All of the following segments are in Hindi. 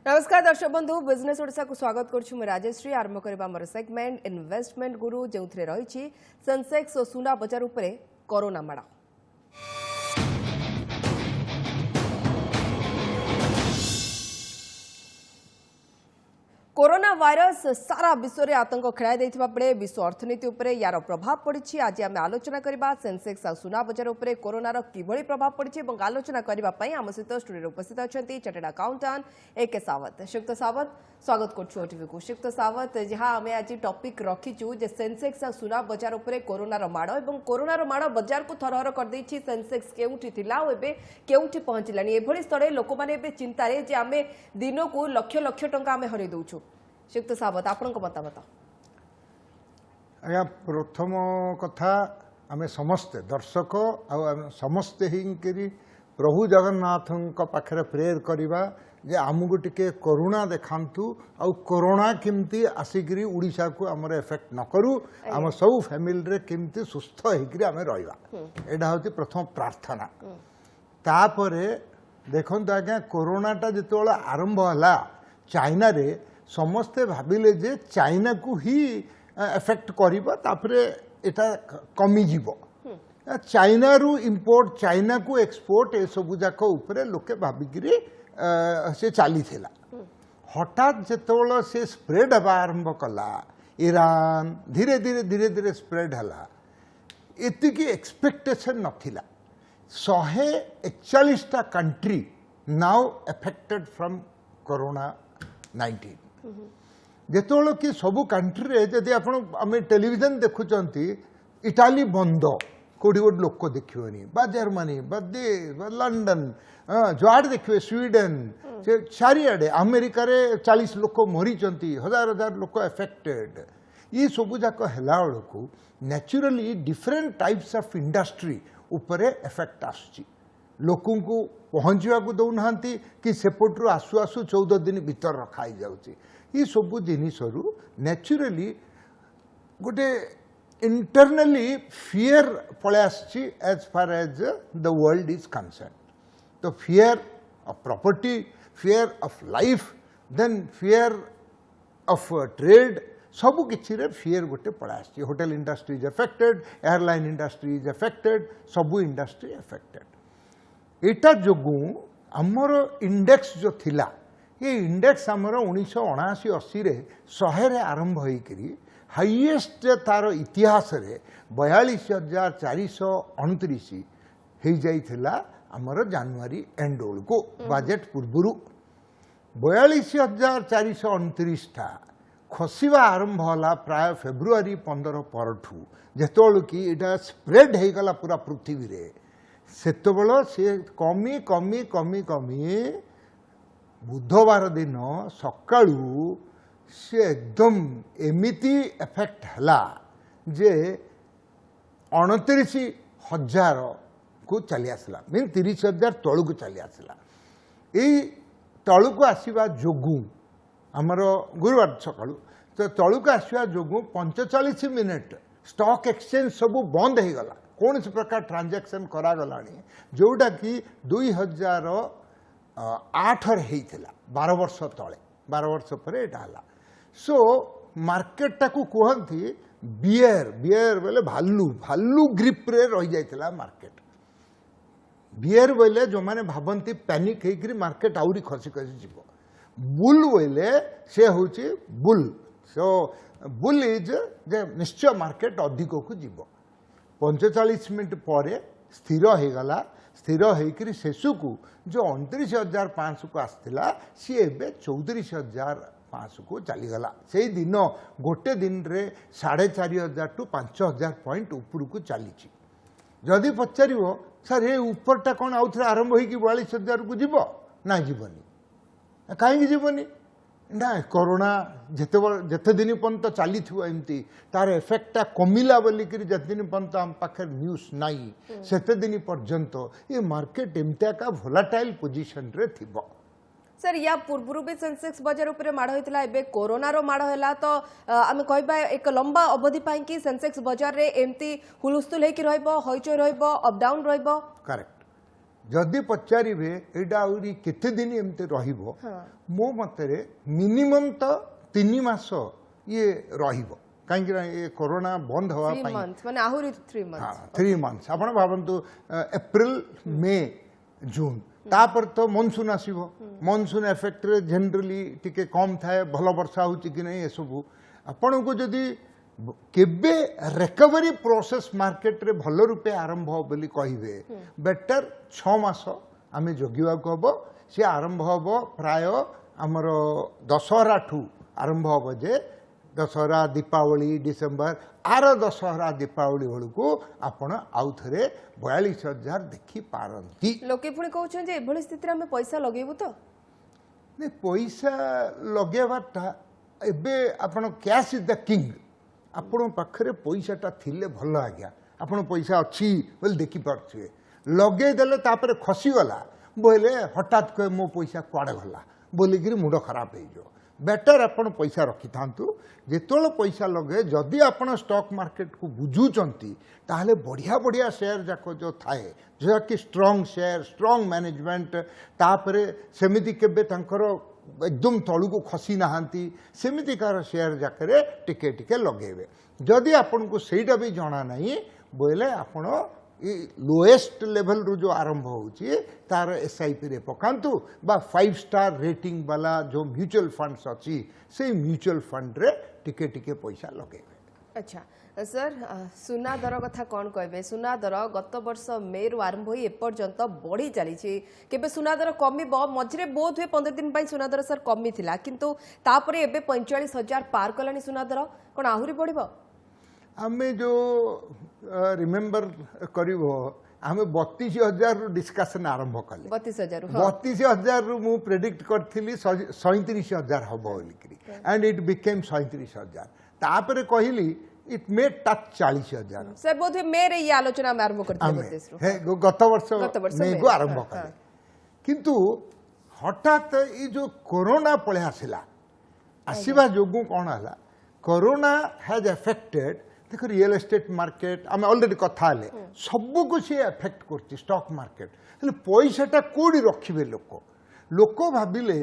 नमस्कार दर्शक बंधु बिजनेस ओडिशा को स्वागत करुछु राजश्री आरंभ करबा मोर सेगमेंट इन्वेस्टमेंट गुरु जेउथरे रहिछि सेंसेक्स और सुना बजार उपरे कोरोना माड़ा। कोरोना वायरस सारा विश्व में आतंक खेलाई देथिबा बेले विश्व अर्थनीति उपरे यार प्रभाव पड़ी। आज आम आलोचना करबा सेंसेक्स और सुना बजार उपरे कोरोनार किभଳି प्रभाव पड़ी और आलोचना करबा पई आम सहित स्टूडियो उपस्थित अछंती चार्टर्ड अकाउंटेंट ए.के. सावत। श्रीयुक्त सावत स्वागत करछु ओटीवी को। श्रीयुक्त सावत जहाँ आम आज टॉपिक रखीचु जे सेंसेक्स और सुना बजार उपरे कोरोनार माड़ और कोरोनार माड़ बजार को थरहर कर देछि। सेंसेक्स केउठी थिला और एबे केउठी पहुंचलानी एभଳି स्थळे लोक माने एबे चिंतारे जे आमे दिन को लक्ष लक्ष टंका आमे हरै दउछु। श्रीयुक्त सावत आपण को मतामत। आज्ञा प्रथम कथा आम समस्ते दर्शक समस्ते ही प्रभु जगन्नाथ पाखे प्रेयर करवा जे आमको टिके करुणा देखांतु आउ कोरोना केमती आसिकी उड़ीसा को आमर एफेक्ट न करू आम सब फैमिली रे केमती सुस्थ होकर आम रहा यहाँ हूँ प्रथम प्रार्थना। तापरे देखो आज्ञा कोरोनाटा जो आरंभ है चाइना रे समस्ते भाविले जे चाइना को ही एफेक्ट करिबा तापरे एटा कमी जीवो। चाइना रु इंपोर्ट चाइना को एक्सपोर्ट ए सब जाक उपरे लोके भाबिकिरी से चली थिला। हठात जेतोल से स्प्रेड हवा आरंभ कला ईरान धीरे धीरे धीरे धीरे स्प्रेड हला एति की एक्सपेक्टेशन नथिला। 141टा country now affected from corona 19। जेतोल कि सबु कंट्री रे जदि आपण आमे टेलीविजन देखुचंती इटाली बंद कोडी गोट लोक देखियोनी बा जर्मनी बा देश बा लंडन जुआड देखिए स्वीडन से चारिआडे अमेरिका रे 40 लोक मरीचंती हजार हजार लोक अफेक्टेड। ये सबु जाक हेला बेलू naturally different types of industry उपरे इफेक्ट आसुची। लोकन को पहुँचवा को दौना कि सेपटू आसु आसु 14 दिन भीतर रखाई जाउची। ये सबू जिनिसरू नेचुरली गोटे इंटरनली फियर पळे आसची as far as the world is concern. तो fear of property fear of life then fear of trade सबु किछि रे फियर गोटे पळे आसची। Hotel industry is affected airline industry is affected सबु इंडस्ट्री अफेक्टेड। एटा जोगु आमर इंडेक्स जो थिला ये इंडेक्स आमर 1979-80 रे 100 रे आरंभ होइकरी हाईएस्ट तार इतिहास रे 42,429 हो जाइथिला आमर जनवरी एंड ओल को बजेट पूर्वरु 42,429 टा खसिबा आरंभ होला प्राय फेब्रुआरी 15 परठू जेतोल कि एटा स्प्रेड हो गला पूरा पृथ्वी रे सेतबेल से कमी कमी कमी कमी बुधवार दिन सकाळू से एकदम एमिति एफेक्ट हला जे 29,000 को चली आसला मीन 30,000 तलू को चली आसला। यही तलू को आसवा जोगु आमर गुरुवार सकाळू तो तलू को आसवा जोगु 45 मिनिट स्टॉक एक्सचेंज सबू बंद हो गला कौन से प्रकार ट्रांजैक्शन करागला जोटा कि 2008 होता 12 वर्ष तले 12 वर्ष पर यहाँ सो मार्केट टाकू कहती बियर बियर बोले भालू भालू ग्रिप रे रही जाइथिला मार्केट। बियर बोले जो मैंने भावती पैनिक होकर मार्केट आउरी खसी खसी जीव। बुल बोले से हूँ बुल सो बुल इज जे निश्चय मार्केट अधिक को जीव। 45 मिनट पर स्थिर हो गला स्थिर होकर शेषु को जो 29,500 को आसला सी एवं 34,500 को चलीगला। से दिन गोटे दिन रे 4,500 टू 5,000 पॉइंट ऊपर को चली। जदि पचार सर ये उपरटा कौन आउ थे आरंभ हो 42,000 को जीव ना जीवनी कहीं जीवनी ना कोरोना जिते दिन पर्यंत चली एमती तार एफेक्टा कमिला बोलिकी जिते दिन पर्यंत आम पाखे न्यूज नाई सेते दिन पर्यंत ये मार्केट एमती का भोलाटाइल पोजिशन रे थिबो। सर या पूर्व भी सेंसेक्स बजार उपरे माड़ होता है कोरोना रो माड़ है तो आम कह एक लंबा अवधि पाई कि सेंसेक्स बजार रे एमती हुलुस्थुल होकर हईचई रहिबो अप डाउन रहिबो। करेक्ट जदि पचारे एटा आउरी केते दिन एमते रहिबो हाँ। मो मतरे मिनिमम तो 3 मास ये रहिबो कहीं ये कोरोना बंद हवा 3 पाई months माने आहुरी 3 months हाँ 3 मंथ्स आपण भावନ୍ତୁ एप्रिल मे जून तापर तो मनसून आसीबो मनसून इफेक्ट रे जनरली टिके कम थाए भल वर्षा होची कि नहीं ए सब आपण को जदी केबे रिकवरी प्रोसेस मार्केट रे भल रूपे आरंभ हो बोली कहिबे बेटर 6 मास आमे जगिवा को हबो से आरंभ हबो प्राय हमर दशहरा ठू आरंभ हबो जे दशहरा दीपावली डिसेम्बर आर दशहरा दीपावली बेलू आपण आउ थे 42,000 देखी पारती लोके पुणी कहउछन जे एभली स्थिति रे हमें पैसा लगेबू तो नहीं पैसा लगेबाटा एबे आपण कैश इज द किंग आपण पाखरे पैसाटा थिले भल आज्ञा आपण पैसा अच्छी बोले देखी पार्थे लगे देले तापर खसी गला बोले हठात कहे मो पैसा कुआडे गला बोलिकी मुंड खराब हो बेटर आपण पैसा रखि थांतु जेतोल पैसा लगे जदि आपण स्टॉक मार्केट को बुझुचंती ताहले बढ़िया बढ़िया शेयर जाको जो थाए जो कि स्ट्रांग शेयर स्ट्रांग मैनेजमेंट तापरे सेमिति केबे तांकर एकदम तळु को खसी नाहांती सेमिति कार शेयर जाकरे टिके टिके लगेबे जदि आपण को सेटा भी जाना नहीं बोले आपण लोएस्ट लेवल रु जो आरंभ होची तार एसआईपी रे पकांतु बा 5 स्टार रेटिंग वाला जो म्यूचुअल फंड्स अच्छी से म्यूचुअल फंड रे टिके टिके पैसा लगेबे। अच्छा सर सुना दर कथा कौन कहबे सुना दर गत वर्ष मे रु आरंभ होई एपर्यंत बढ़ी चली केबे सुना दर कमी मझे बोध हुए 15 दिन सुना दर सर कमी थिला किंतु तापरे एबे 45,000 पार कलानी सुना दर कोन आहुरी बढ़िबो आमे जो रिमेम्बर करिवो आमे 32,000 डिस्कशन आरंभ कले 32,000 मु प्रेडिक्ट करथिली 37,000 हबो बोलिकरी एंड इट बिकेम 37,000 तापरे कहिली इट मे टच 40,000 सर बोध मे रे ये आलोचना में आरंभ करते गत वर्ष मे को आरंभ कले किंतु हठात ये जो कोरोना पळे आसिला आसीबा जोगु कोन हला कोरोना हैज अफेक्टेड देखो रियल एस्टेट मार्केट आम अलरेडी कथा सबू को सी एफेक्ट कर स्टॉक मार्केट हेल्ले पैसाटा कौड़ी रखिए लोक लोक भाविले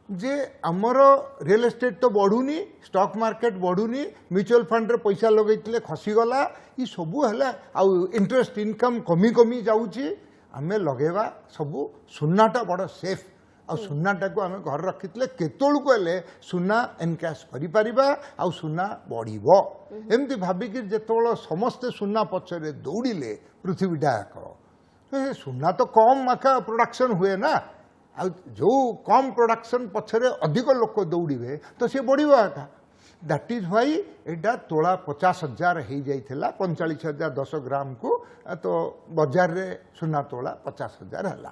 जे आमर रियल एस्टेट तो बढ़ुनी स्टॉक मार्केट बढ़ुनी म्यूचुअल फंड रे पैसा लगे खसीगला ये सबू है आउ इंटरेस्ट इनकम कमी कमी जाऊँगी आम लगेवा सबू सुनाटा बड़ सेफ आ सुनाटा को आम घर रखी केतोल को हेले सुना एनकैश कर सुना बढ़ो एमती भाविकी जो समस्ते सुना पछरे दौड़े पृथ्वीटा याक सुना तो कम आका प्रोडक्शन हुए ना आ जो कम प्रोडक्शन पछरे अधिक लोक दौड़े तो सी बढ़ो आका दैट इज व्हाई एटा तोला 50,000 हो जाइथिला 45,000 10 ग्राम को तो बाजार रे सुना तोला 50,000 है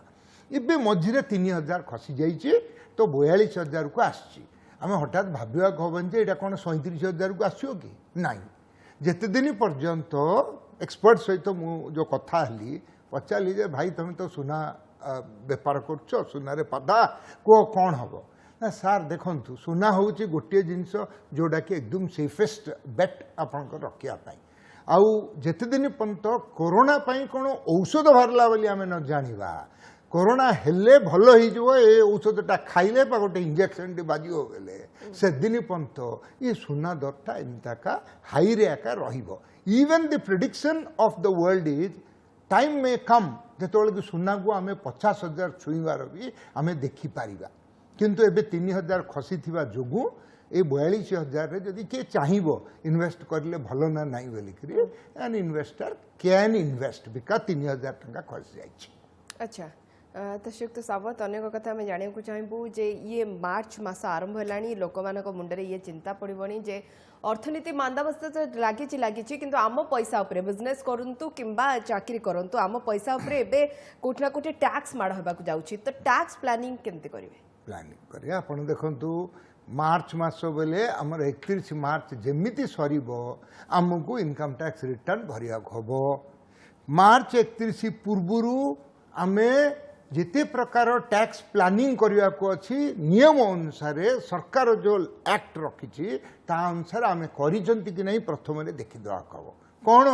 इबे मझे 3,000 खसी जाइए तो 42,000 को आसी आम हठात भाविया हबन जे एटा कौन 37,000 को आसो कि नाई जिते दिन पर्यंत एक्सपर्ट सहित जो कथा हली पचारि जे भाई तुम तो सुना बेपार कर सुना पदा को कौन हम ना सार देखु सुना हूँ गोटे जिनस जोटा कि एकदम सेफेस्ट बेट आपंकर रखापी आउ जिते दिन पर्यंत कोरोना कौन औषध बाहरला बोली आम न जाना कोरोना हेले भल हो औषधटा खाइले गोटे इंजेक्शन टी बाजी बेले से दिन पर्यंत ये सुना दरटा एमताका हाई रे आका रहिबो even the prediction of the world is time may come जेतोले कि सुना को आमे 50,000 छुईबार भी आमे देखि पारिबा किंतु एबे 3,000 खसी थिबा जोगु ए 42,000 रे जदि के चाहिबो इन्वेस्ट करले भलो ना नाही बोलिकरी एन इन्वेस्टर कैन इन्वेस्ट बिका 3,000 टका खसी जाइछि। अच्छा तो श्रीयुक्त सावत अनेक कथा आम जाना चाहबू जे ये मार्च मास आरंभ है लोक मान मुंडे ये चिंता पड़ोनी जे अर्थनीति मांदावस्था तो लगी किंतु आम पैसा उपरे बिजनेस करंतु किंबा चाकरी करंतु आम पैसा उपरे एबे कोठना कोठी टैक्स माड़ होबा को जाउछि तो टैक्स प्लानिंग केमते करिवे प्लानिंग करिया आपण देखंतु मार्च मास बेले आमर 31 मार्च जेमिति सरीबो आमको इनकम टैक्स रिटर्न भरिया हबो मार्च 31 पूर्वरु आमे जिते प्रकार टैक्स प्लानिंग करने को अच्छी नियम अनुसार सरकार जो एक्ट रखी अनुसार आम कि नहीं प्रथम देखीदे कब कौन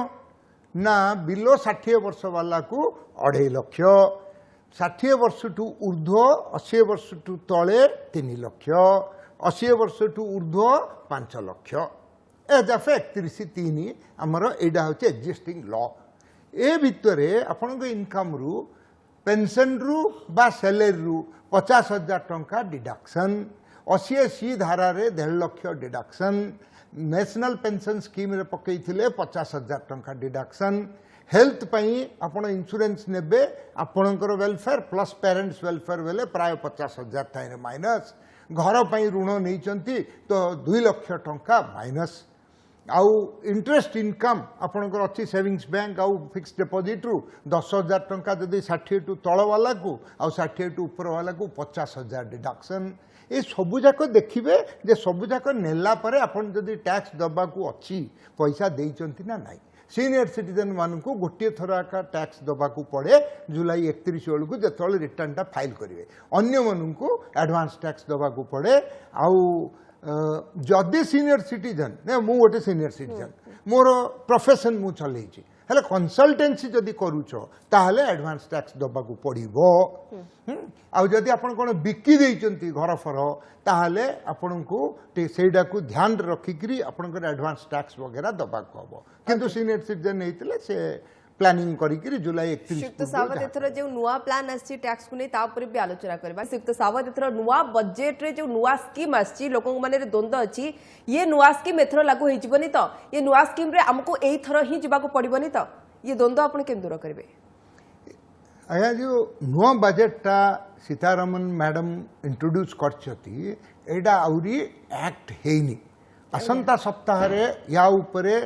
ना बिलो 60 वर्ष वाला को 2.5 लाख षाठिए वर्ष टू ऊर्ध्व 80 वर्ष टू तले 3 लाख 80 वर्ष टू ऊर्ध्व 5 लाख एज अफ 31/3 आमर एटा हूँ एक्जिस्टिंग लॉ ए भितर आपण इनकम रु पेंशन रु बा सैलरी रु 50,000 टंका डिडक्शन 80 धारा रे 1.5 lakh deduction national pension scheme रे पकई 50,000 टंका डिडक्शन हेल्थ पई आपण इंश्योरेंस नेबे आपणकर वेलफेयर प्लस पेरेंट्स वेलफेयर बेले प्राय 50,000 टाइम माइनस घर पई ऋण नहीं तो 2 लाख टंका माइनस आउ इंटरेस्ट इनकम आपणकर अच्छी सेविंग्स बैंक आउ फिक्स डिपॉजिट रु 10,000 टंका जदि 60 टू तल वाला को आउ 60 टू ऊपर वाला को 50,000 डिडक्शन ये सबुजाक देखिए जे सबुजाक नेला परे आपण जदि टैक्स दबा को अच्छी पैसा देइचंती ना नाही सीनियर सिटीजन मान को गोटे थर आका टैक्स दबा को पड़े जुलाई 31 बेलू को जो रिटर्न टा फाइल करेंगे अन्य मान को एडवांस टैक्स दबा को पड़े आउ जदि सीनियर सिटीजन ने मु गोटे सीनियर सिटीजन मोर प्रोफेशन मु चलैछि हेले कंसल्टेंसी जदि करूछ ताहले एडवांस टैक्स दबा को पड़िबो आउ जदि आपण कोन बिकी देइचंती घर फर ताहले आपण को सेडा को ध्यान रखिकरी आपण एडवांस टैक्स वगैरह दबा को हबो किंतु सीनियर सिटीजन नैतिले से प्लानिंग करी जुलाई 31 श्रीयुक्त सावंत एथर जो नुआ प्लान आछि टैक्स को नै ता ऊपर भी आलोचना करबा श्रीयुक्त सावंत एथर नुआ बजेट रे जो नुआ स्कीम आछि लोक माने रे द्वंद्व अछि ये नुआ स्कीम एथर लागू होई जिवनी तो ये नुआ स्कीम रे हमको एई थर ही जिबा को पड़िबनी तो ये द्वंद्व आपण केन दूर करबे आया जो नुआ बजेटा सीतारमन मैडम इंट्रोड्यूस करछती एडा आउरी एक्ट हेनी असंता सप्ताह रे या ऊपरे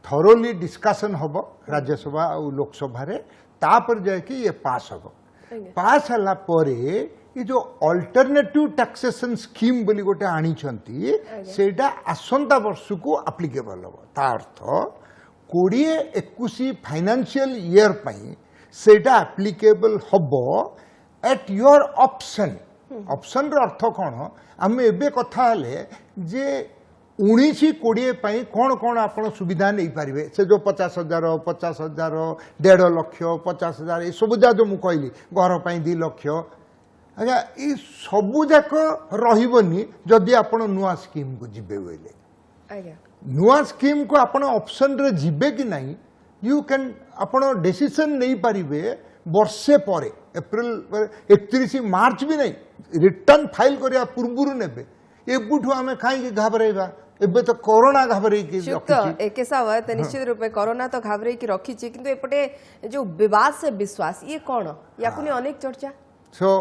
थरोली डिस्कशन हम राज्यसभा और लोकसभा रे तापर जाके ये पास हम पास हला परे ये जो अल्टरनेटिव टैक्सेशन स्कीम बोली गोटे आनी सेटा आसंता वर्ष को एप्लीकेबल हम ता अर्थ 20-21 फाइनेंशियल ईयर पई सेटा एप्लीकेबल हम एट योर ऑप्शन ऑप्शन रो अर्थ कौन आम एबे कथा हले जे 19-20 कौन कौन आप सुविधा नहीं पारे से जो 50,000 50,000 1.5 लाख 50,000 ये सब जा जो मुझे कहली घर पर 2 लाख अच्छा ये सबूक रही जदि आप नुआ स्कीम को जीवे बोले नुआ स्कीम को आप ऑप्शन रे जीवे कि नहीं यू कैन आप डिसीजन नहीं पारे वर्षे पर एप्रिल 31 मार्च भी नहीं रिटर्न फाइल करने पूर्व ने एबुठू आम कहीं घाबरेबा एबे तो कोरोना घाबरे की रखी एके सावत निश्चित रूप में कोरोना तो घाबरे की रखी किंतु एपटे जो विवाद से विश्वास ये कौन या कुनी अनेक चर्चा सो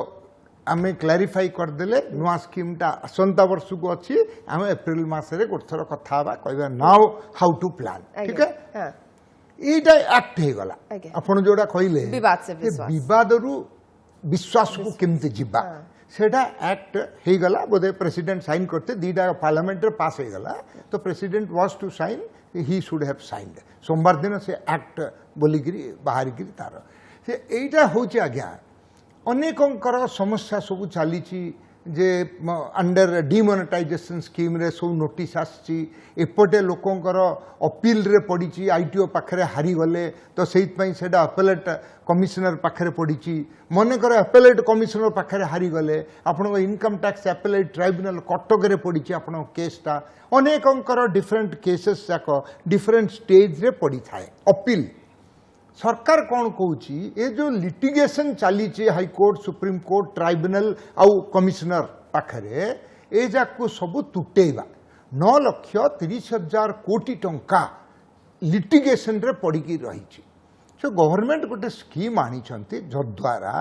आमे क्लैरिफाई कर देले नुआ स्कीम टा असंता वर्ष को अछि आमे अप्रैल मास रे गोठर कथा हबा कहबा नाउ हाउ टू प्लान ठीक है हां एटा एक्ट हे गला आपण जोडा कहिले विवाद से विश्वास विवाद रु विश्वास को केमते जिबा सेटा एक्ट हे गला बोधे प्रेसिडेंट साइन करते दीटा पार्लियामेंट रे पास हे गला तो president was to sign he should have signed सोमवार दिन से एक्ट बोली गिरी बाहर गिरी तार से एटा होची आज्ञा अनेकंकर समस्या सब चली जे अंडर डिमोनेटाइजेशन स्कीम रे सब नोटिस आसी एपटे लोकंकर अपील रे पड़ी आईटीओ पाखरे हारी गले तो सेइतपई सेडा अपेलेट कमिशनर पाखरे पड़ी मनकर अपेलेट कमिशनर पाखरे हारी गले आपण income tax appellate tribunal Cuttack रे पड़ी आपण केसटा अनेकंकर डिफरेंट केसेस जाक डिफरेंट स्टेज रे पड़ी थाए अपील सरकार कौन कहूँ ये जो लिटिगेशन चली हाईकोर्ट सुप्रीम कोर्ट ट्राइब्यूनल आउ कमिशनर पाखरे ए जाक सब तुटेबा 9,30,000 कोटी टंका लिटिगेशन रे पड़ी रही सो गवर्नमेंट गोटे स्कीम आनी जद्वारा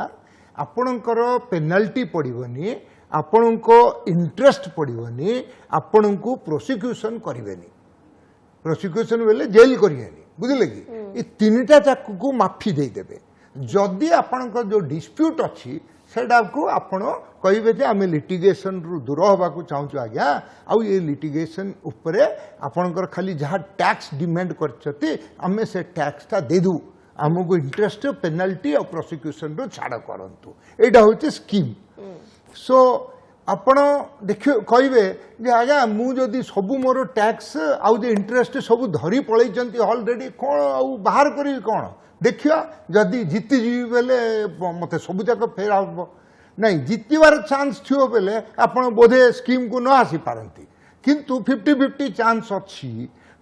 आपणकर पेनाल्टी पड़ोनी आपण को इंटरेस्ट पड़ोनी आपण को प्रोसिक्यूशन करेनि प्रोसिक्यूशन बेले जेल करेनि बुझे कि ये 3टा जाक को माफी देदेवे जदि आपण जो डिस्प्यूट अच्छी सेटा को आपण कहे जे आम लिटिगेशन रु दूर होगा चाहूँ आज्ञा आउ ये लिटिगेशन उपरे आपणकर खाली जहाँ टैक्स डिमांड करमे से टैक्सटा देदू आमको इंटरेस्ट पेनाल्टी और प्रोसिक्यूशन रु छाड़ करतु यहाँ हूँ स्कीम सो ଆପଣ ଦେଖ କହିବେ ଯେ ଆଜ୍ଞା ମୁଁ ଯଦି ସବୁ ମୋର ଟैक्स आउ जे इंटरेस्ट सब धरी पलैचंती ऑलरेडी कौन आउ बाहर करी कौन देखिया जदि जीतीजी बेले मते सब जाक फेर आब नहीं जीतबार चांस थियो बेले आपण बोधे स्कीम को न आसी पारंती किंतु 50-50 चांस अच्छी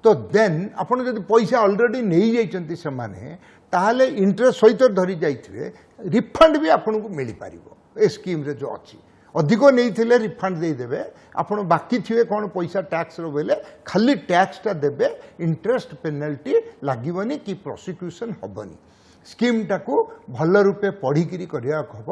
तो देन आपण जदि पैसा ऑलरेडी नहीं जाइचंती से माने ताहले इंटरेस्ट सहित धरी जाइथिबे रिफंड भी आपण को मिली पारिबो ए स्कीम रे जो अच्छी अधिक नहीं रिफंड देदेवे आपण बाकी थे कौन पैसा टैक्स रोले खाली टैक्सटा देवे इंटरेस्ट पेनाल्टी लगभग कि प्रोसिक्यूशन हेनी स्कीम टाको भल रूपे पढ़ी करने हम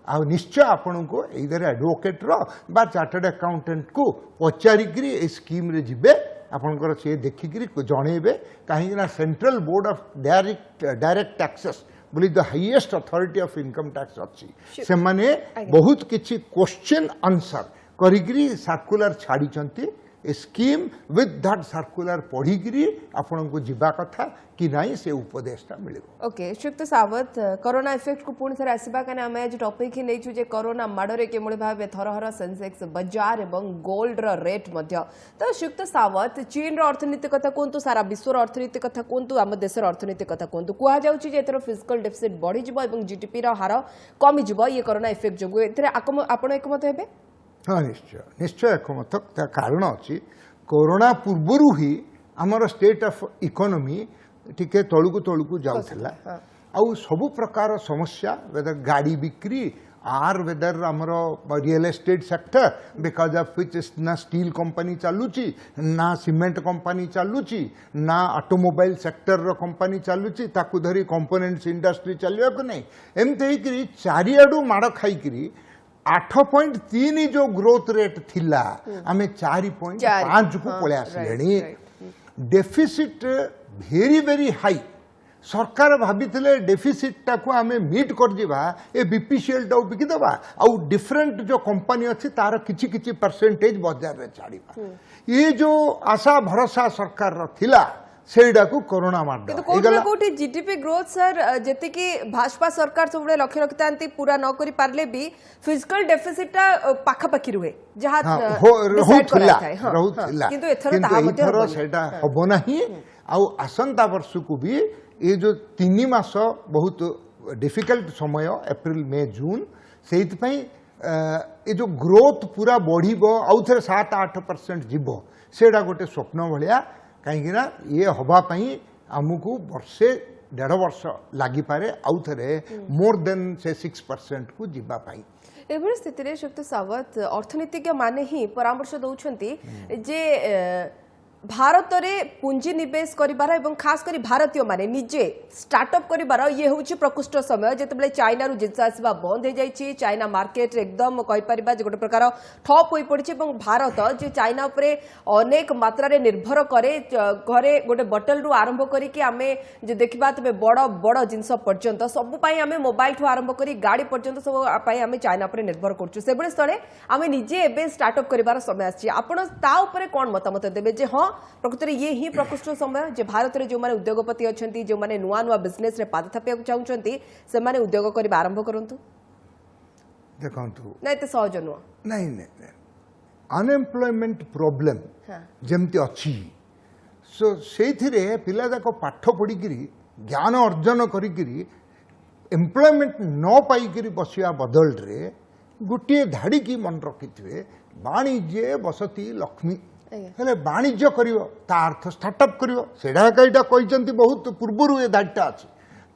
आ निश्चय आपण को इधर एडवोकेट बा चार्टर्ड अकाउंटेंट को पचारिकी ए स्कीम रे जिबे आपणकर सी देखिक जनइबे कहीं central board of direct taxes बोली the highest authority of income tax अच्छी से माने बहुत किछि क्वेश्चन आंसर करिकरी सर्कुलर छाड़ी चंती ए स्कीम विथ दैट सर्कुलर पढ़ी आपण को जीवा कथा कि नहीं से उपदेशटा मिलिबो। ओके श्रीयुक्त सावत कोरोना इफेक्ट को पुणी थर आसवा कने आमे आज टॉपिक ही नै छु जे कोरोना माडरे केमळे भाबे थरहर सेंसेक्स बाजार एवं गोल्ड रो रेट मध्य तो श्रीयुक्त सावत चीन रो अर्थनीति कथा कोंतु सारा विश्व रो अर्थनीति कथा कोंतु आम देश रो अर्थनीति कथा कोंतु कुआ जाउछि जे एतर फिस्कल डेफिसिट बढ़ी जिवो एवं जीडीपी रो हार कमी जिवो ये कोरोना इफेक्ट जोगु एतरे आपण एकमत हेबे। हाँ निश्चय निश्चय एकमत कारण अच्छी कोरोना पूर्व ही आमर स्टेट ऑफ इकोनॉमी टिके तलू जाऊला आउ सबु प्रकार समस्या वेदर गाड़ी बिक्री आर वेदर आमर real estate sector because of which ना स्टील कंपनी चलुची ना सीमेंट कंपनी चलुची ना ऑटोमोबाइल सेक्टर रो कंपनी चलुची ताकू धरी कंपोनेंट्स इंडस्ट्री चलिया को नहीं एमते ही चारियाडू माड़ खाई 8.3 जो ग्रोथ रेट थिला आमे 4.5 को पळे आसलेनी डेफिसिट वेरी वेरी हाई सरकार भाभी डेफिसिट टाको आमे मीट कर दिबा ए बीपीसीएल टा बिकी दबा आउ डिफरेंट जो कंपनी अछि तार किछि किछि परसेंटेज बाजार रे छाड़ीबा ये जो आशा भरोसा सरकार रो थिला सेडा को कोरोना मार दे कोठा कोठी जीडीपी ग्रोथ सर जति कि भाजपा सरकार सब लक्ष्य रखतांती पूरा न करि पारले भी फिजिकल डेफिसिट पाखा पाखी रुहे जहा रहुथिला किंतु एथरो सेडा हबो नाही आउ आसंता वर्ष को भी ये जो 3 मास बहुत डिफिकल्ट समय एप्रिल मे जून सेइत पई ये जो ग्रोथ पूरा बढ़िबो आउ थे 7-8% जीवो सेडा गोटे स्वप्न भलिया कहीं ये हवापाई आमको वर्षे 1.5 वर्ष लगिपे आउ थे मोर देन से 6% को जीवाई एभली स्थिति रे श्रीयुक्त सावत अर्थनीतिज्ञ माने ही परामर्श दौरान जे भारत रे पुंजी निवेश करिबार एवं खास करी भारतीय माने निजे स्टार्टअप करिबार ये होछि प्रकृष्ट समय जेतेबेले चाइना रु जिंस आसबा बंद हो जाइछि चाइना मार्केट एकदम कहि परिबा जे गोटे प्रकार ठप होई पड़िछि एवं भारत जे चाइना उपरे अनेक मात्रा रे निर्भर करे घरे गोटे बोतल रु आरंभ करी कि आमे जे देखिबा तबे बड़ बड़ जिंस पर्यंत सब पई आमे मोबाइल ठु आरंभ करी गाड़ी पर्यंत सब पई आमे चाइना उपरे निर्भर करछु सेबळे स्थळे आमे निजे एबे स्टार्टअप करिबार समय आछि आपण ता उपरे कोन मतामत देबे जे हां प्रकृति ये ही प्रकृष्ट समय जे भारत में जो माने उद्योगपति अच्छा जो माने नुआ नुआ बिजनेस रे पाद थापिया चाहते से माने उद्योग कर आरंभ करंतु देखंतु नहीं तो सहज नुआ नहीं नहीं अनएम्प्लॉयमेंट प्रॉब्लम जेमती अच्छी सो सेथिरे पिला जाक पाठ पढ़िकी ज्ञान अर्जन करिकी एम्प्लॉयमेंट न पाइकी बसिया बदल रे गोटे धाड़ी की मन रखिथे वाणिज्य बसती लक्ष्मी हेले वाणिज्य करिवो ता अर्थ स्टार्टअप करिवो सेडा कईटा कहिसंती बहुत पूर्वरु ए दाडटा अछि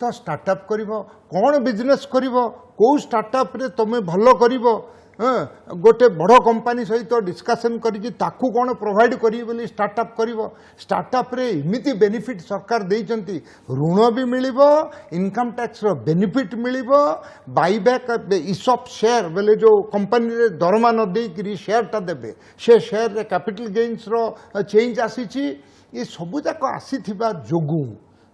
तो स्टार्टअप करिवो कोन बिजनेस करिवो को स्टार्टअप रे तमे भलो करिवो गोटे बड़ कंपनी सहित डिस्कशन करिकि ताकू कोन प्रोवाइड करी बोली स्टार्टअप करिवो स्टार्टअप रे इमिति बेनिफिट सरकार देइचंती ऋण भी मिलिबो इनकम टैक्स रो बेनिफिट मिलिबो बाईबैक इसॉप शेयर बोले जो कंपनी रे दरमा न देई शेयर टा देबे से शेयर रे कैपिटल गेन्स रो चेंज आसीची ये सबु जाक आसीथिबा जोगु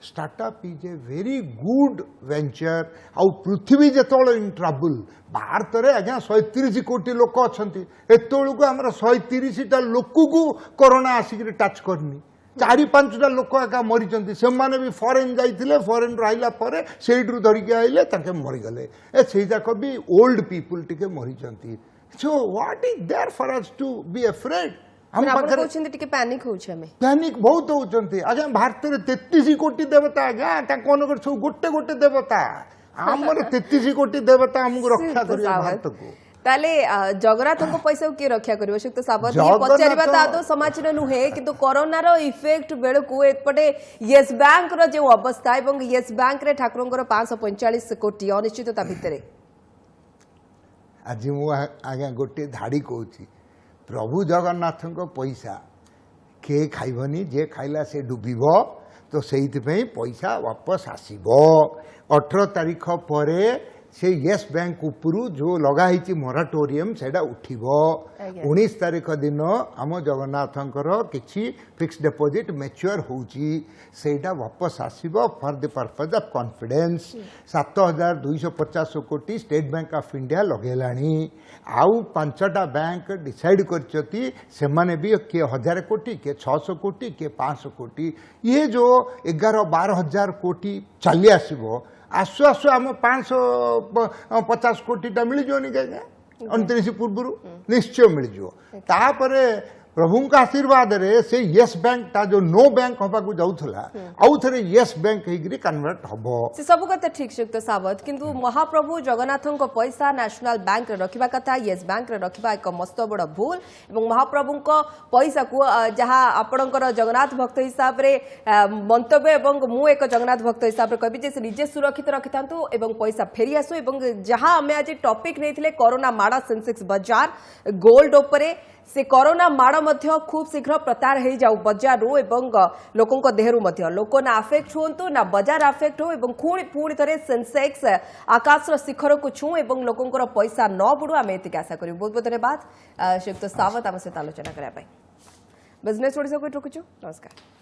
startup is a very good venture आउ पृथ्वी जेतोल इन ट्रबल भारत रे आज्ञा 130 कोटी लोक अछंती एतोळको हमर 130 टा लोक को कोरोना आसिक टच करनी 4-5 लोक एका मरीचंती से माने भी फॉरेन जाइथिले फॉरेन रहिला परे सेइडरू धरिके आइले ताके मरी गले ए सेई जाक भी ओल्ड पीपल टिके मरीचंती So what is there for us to be afraid? हम ଆପଣ पाखरे କହୁଛନ୍ତି ଟିକେ ପ୍ୟାନିକ୍ ହଉଛି ଆମେ पैनिक बहुत होउचंती आज्ञा भारत रे 33 कोटी देवता आज्ञा ता कोन कर सब गोटे गोटे देवता हमर 33 कोटी देवता हमको रक्षा करियो भारत को ताले जगन्नाथ पैसा किए रक्षा करियो श्रीयुक्त सावत ये जगन्नाथ- पचारिबा तो आदौ समाचार नुहे किंतु कोरोना रो इफेक्ट बेलकु एपटे येस बैंक रो जे अवस्था एवं येस बैंक रे ठाकुरंकर 545 कोटी अनिश्चितता भितरे आज मु आज्ञा गोटे धाड़ी कहूची प्रभु जगन्नाथ पैसा किए खाइबनी जे खाइला से डुबिब तो से पैसा वापस आसब 18 तारीख पर से येस बैंक उपरू जो लगाई मोराटोरियम सेटा उठिब आज्ञा। 19 तारीख दिन आम जगन्नाथंकर किछि फिक्स डिपॉजिट मैच्योर होउची सेटा वापस आसीबो for the purpose of confidence 7250 कोटी स्टेट बैंक ऑफ इंडिया लगेलानी आउ 5टा बैंक डिसाइड करछती से माने भी के 1000 कोटी के 600 कोटी के 500 कोटी ये जो 11-12 हजार कोटी चली आसीबो आसु आसु आम 550 कोटीटा मिलजोनी क्या 29 पूर्व निश्चय मिलजो तापरे प्रभु का आशीर्वाद रे से येस बैंक ता जो नो बैंक हबा को जाउथला आउ थरे येस बैंक हेगरी कन्वर्ट हबो से सब कथा ठीक श्रीयुक्त सावत किंतु महाप्रभु जगन्नाथଙ୍କ पैसा नेशनल बैंक रे रखिबा कथा येस बैंक रे रखिबा एक मस्त बड़ भूल एवं महाप्रभुଙ୍କ पैसा को जहां आपणकर जगन्नाथ भक्त हिसाब रे मंतव्य एवं मु एक जगन्नाथ भक्त हिसाब रे कहबी जे से निजे सुरक्षित रखितांतु एवं पैसा फेरी आसु एवं जहां हमें आज टॉपिक नैथिले कोरोना माड़ा सेंसेक्स बाजार गोल्ड उपरे से कोरोना माड़ मध्य खूब शीघ्र प्रतार हो जाऊ बजार एवं लोकों देहरु मध्य लोक ना आफेक्ट हुंतु ना बजार आफेक्ट हो एवं पुणी थे सेंसेक्स आकाश शिखर को छू एवं लोकों पैसा न बुड़ू आम एति आशा करूँ बहुत बहुत धन्यवाद श्रीयुक्त सावत आम सहित आलोचना करने बिजनेस ओडिशा को रखुचु नमस्कार।